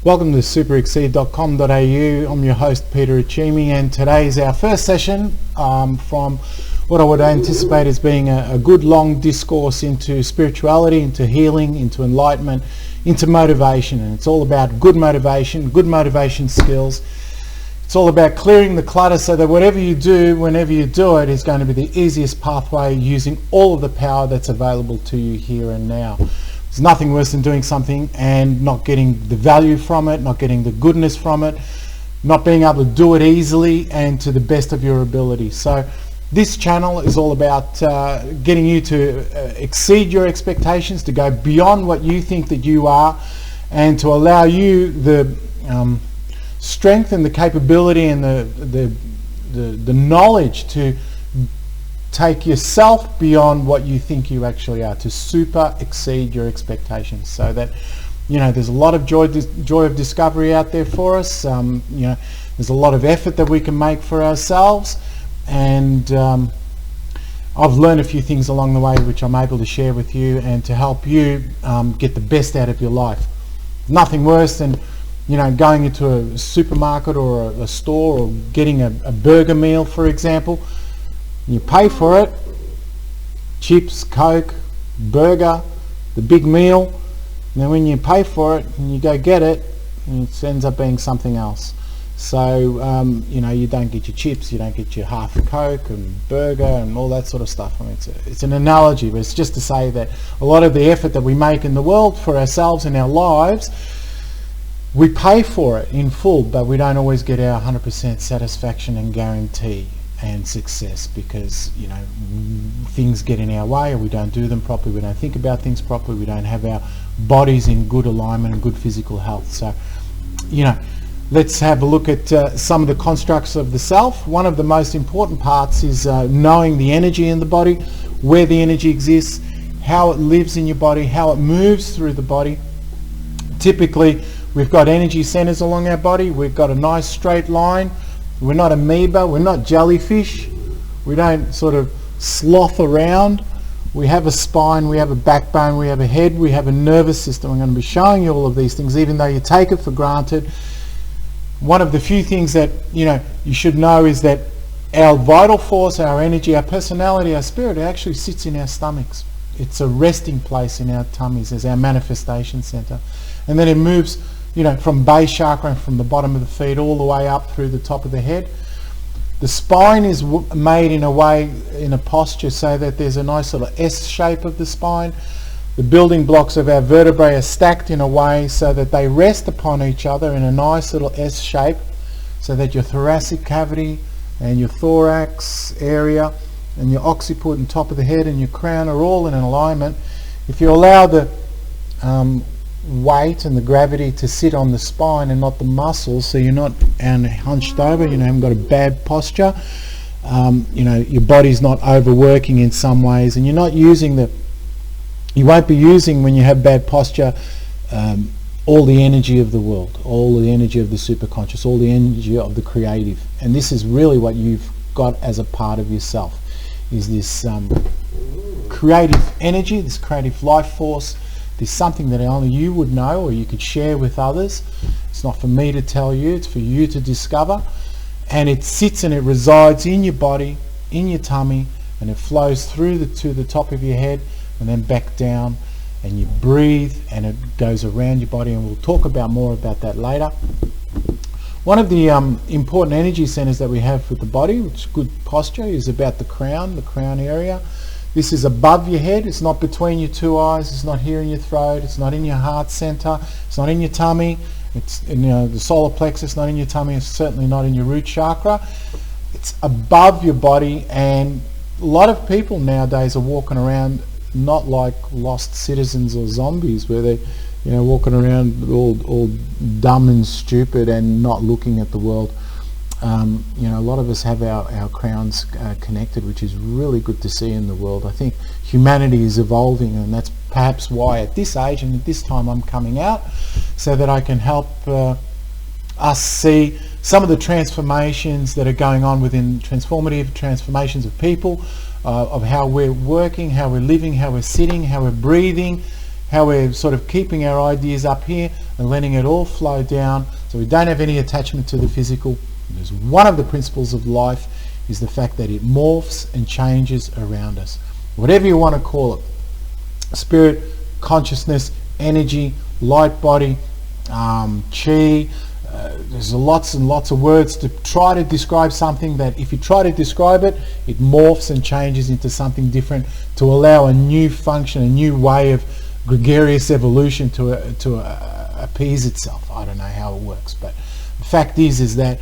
Welcome to SUPEREXCEED.com.au. I'm your host Peter Achimi, and today is our first session from what I would anticipate as being a good long discourse into spirituality, into healing, into enlightenment, into motivation. And it's all about good motivation skills. It's all about clearing the clutter so that whatever you do, whenever you do it, is going to be the easiest pathway using all of the power that's available to you here and now. There's nothing worse than doing something and not getting the value from it, not getting the goodness from it, not being able to do it easily and to the best of your ability. So this channel is all about getting you to exceed your expectations, to go beyond what you think that you are, and to allow you the strength and the capability and the knowledge to take yourself beyond what you think you actually are, to super exceed your expectations, so that there's a lot of joy of discovery out there for us. There's a lot of effort that we can make for ourselves, and I've learned a few things along the way which I'm able to share with you and to help you get the best out of your life. Nothing worse than going into a supermarket or a store or getting a burger meal, for example. You pay for it, chips, Coke, burger, the big meal. Now when you pay for it and you go get it, it ends up being something else. So you don't get your chips, you don't get your half a Coke and burger and all that sort of stuff. I mean, it's an analogy, but it's just to say that a lot of the effort that we make in the world for ourselves in our lives, we pay for it in full, but we don't always get our 100% satisfaction and guarantee and success, because things get in our way, or we don't do them properly, we don't think about things properly, we don't have our bodies in good alignment and good physical health. So let's have a look at some of the constructs of the self. One of the most important parts is knowing the energy in the body, where the energy exists, how it lives in your body, how it moves through the body. Typically we've got energy centers along our body. We've got a nice straight line. We're not amoeba, we're not jellyfish. We don't sort of sloth around. We have a spine, we have a backbone, we have a head, we have a nervous system. I'm going to be showing you all of these things, even though you take it for granted. One of the few things that you should know is that our vital force, our energy, our personality, our spirit, it actually sits in our stomachs. It's a resting place in our tummies as our manifestation center. And then it moves from base chakra and from the bottom of the feet all the way up through the top of the head. The spine is made in a posture so that there's a nice little S shape of the spine. The building blocks of our vertebrae are stacked in a way so that they rest upon each other in a nice little S shape, so that your thoracic cavity and your thorax area and your occiput and top of the head and your crown are all in alignment. If you allow the weight and the gravity to sit on the spine and not the muscles, so you're not hunched over, haven't got a bad posture, your body's not overworking in some ways, and you're not using you won't be using, when you have bad posture, all the energy of the world, all the energy of the superconscious, all the energy of the creative. And this is really what you've got as a part of yourself, is this creative energy, this creative life force. There's something that only you would know, or you could share with others. It's not for me to tell you, it's for you to discover. And it sits and it resides in your body, in your tummy, and it flows through to the top of your head and then back down, and you breathe and it goes around your body, and we'll talk about more about that later. One of the important energy centers that we have with the body, which is good posture, is about the crown area. This is above your head, it's not between your two eyes, it's not here in your throat, it's not in your heart center, it's not in your tummy, it's in the solar plexus, not in your tummy, it's certainly not in your root chakra. It's above your body, and a lot of people nowadays are walking around not like lost citizens or zombies, where they walking around all dumb and stupid and not looking at the world. A lot of us have our crowns connected, which is really good to see in the world. I think humanity is evolving, and that's perhaps why at this age and at this time I'm coming out, so that I can help us see some of the transformations that are going on within transformative transformations of people, of how we're working, how we're living, how we're sitting, how we're breathing, how we're sort of keeping our ideas up here and letting it all flow down so we don't have any attachment to the physical. There's one of the principles of life is the fact that it morphs and changes around us. Whatever you want to call it. Spirit, consciousness, energy, light body, chi. There's lots and lots of words to try to describe something that if you try to describe it, it morphs and changes into something different to allow a new function, a new way of gregarious evolution to appease itself. I don't know how it works, but the fact is that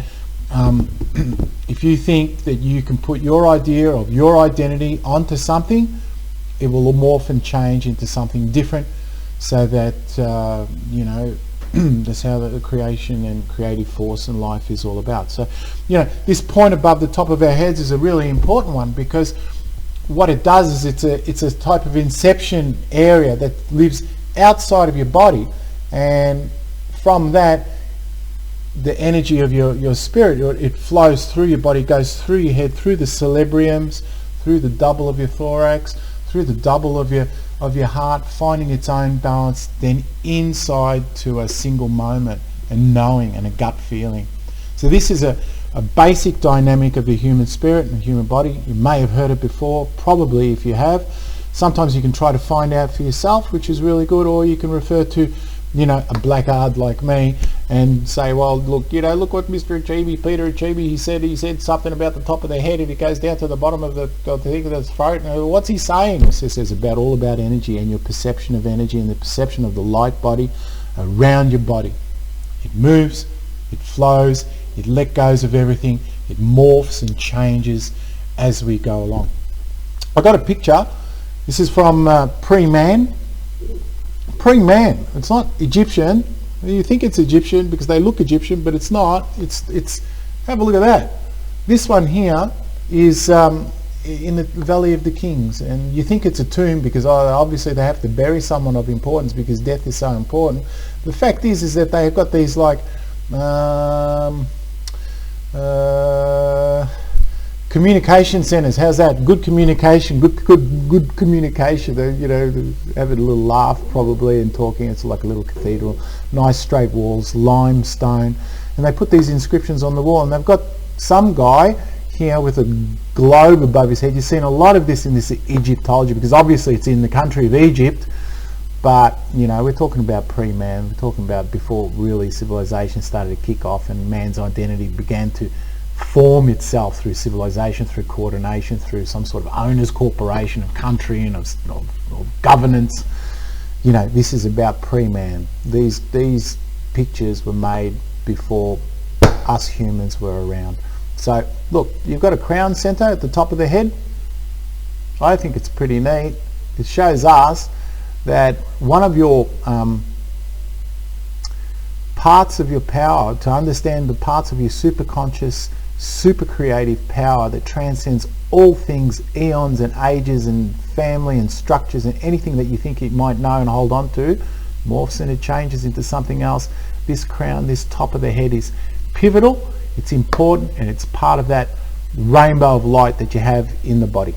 if you think that you can put your idea of your identity onto something, it will morph and change into something different, so that that's how the creation and creative force in life is all about. So this point above the top of our heads is a really important one, because what it does is it's a type of inception area that lives outside of your body, and from that the energy of your spirit, it flows through your body, goes through your head, through the cerebriums, through the double of your thorax, through the double of your heart, finding its own balance, then inside to a single moment and knowing and a gut feeling. So this is a basic dynamic of the human spirit and the human body. You may have heard it before, probably if you have. Sometimes you can try to find out for yourself, which is really good, or you can refer to a blackguard like me and say, well, look what Mr. Achibi, Peter Achibi, he said something about the top of the head and it goes down to the bottom of the thing of the throat. And what's he saying? It says all about energy and your perception of energy and the perception of the light body around your body. It moves, it flows, it let goes of everything, it morphs and changes as we go along. I got a picture. This is from pre-man. Pre-man. It's not Egyptian. You think it's Egyptian because they look Egyptian, but it's not. It's have a look at that. This one here is in the Valley of the Kings, and you think it's a tomb because obviously they have to bury someone of importance because death is so important. The fact is that they have got these like communication centers. How's that? Good communication. Good communication. They, having a little laugh probably and talking. It's like a little cathedral. Nice straight walls, limestone, and they put these inscriptions on the wall. And they've got some guy here with a globe above his head. You've seen a lot of this in this Egyptology because obviously it's in the country of Egypt. But we're talking about pre-man. We're talking about before really civilization started to kick off and man's identity began to form itself through civilization, through coordination, through some sort of owner's corporation of country and of governance. This is about pre-man. These pictures were made before us humans were around. So look, you've got a crown center at the top of the head. I think it's pretty neat. It shows us that one of your parts of your power, to understand the parts of your superconscious, super creative power that transcends all things, eons and ages and family and structures and anything that you think you might know and hold on to, morphs and it changes into something else. This crown, this top of the head is pivotal, it's important, and it's part of that rainbow of light that you have in the body.